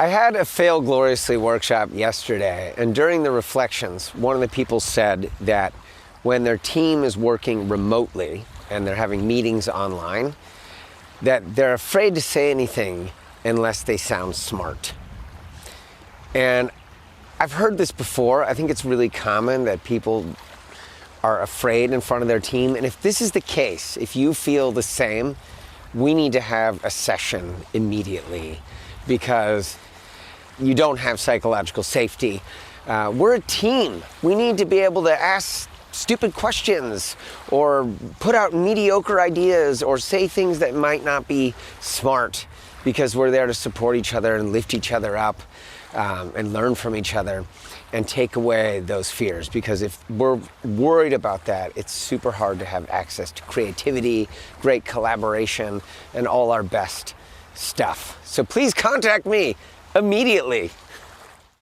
I had a Fail Gloriously workshop yesterday, and during the reflections, one of the people said that when their team is working remotely and they're having meetings online, that they're afraid to say anything unless they sound smart. And I've heard this before. I think it's really common that people are afraid in front of their team. And if this is the case, if you feel the same, we need to have a session immediately because you don't have psychological safety. We're a team. We need to be able to ask stupid questions or put out mediocre ideas or say things that might not be smart because we're there to support each other and lift each other up and learn from each other and take away those fears. Because if we're worried about that, it's super hard to have access to creativity, great collaboration, and all our best stuff. So please contact me immediately.